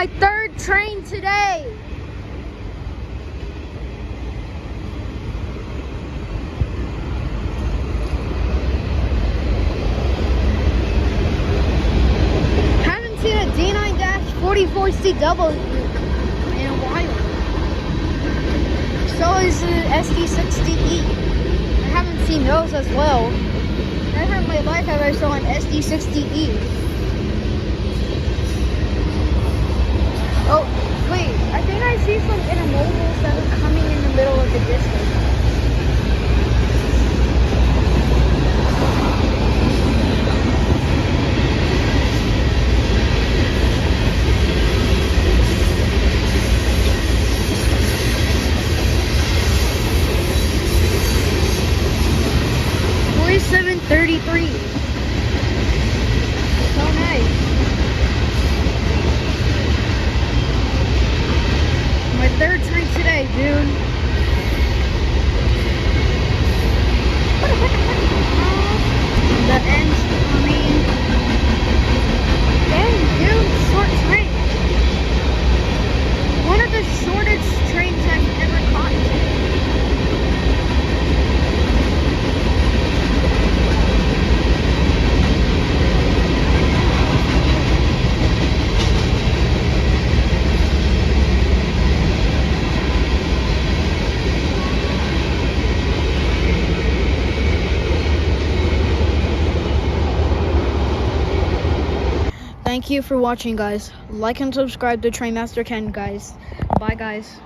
My third train today. Haven't seen a D9-44CW in a while. So is the SD60E. I haven't seen those as well. Never in my life have I saw an SD60E. Oh, wait, I think I see some intermodals that are coming in the middle of the distance. $47.33. So nice. My third train today, dude. The end's coming. Dang, dude, short train. One of the shortest trains I've ever caught. Thank you for watching, guys. Like and subscribe to Trainmaster Ken, guys. Bye, guys.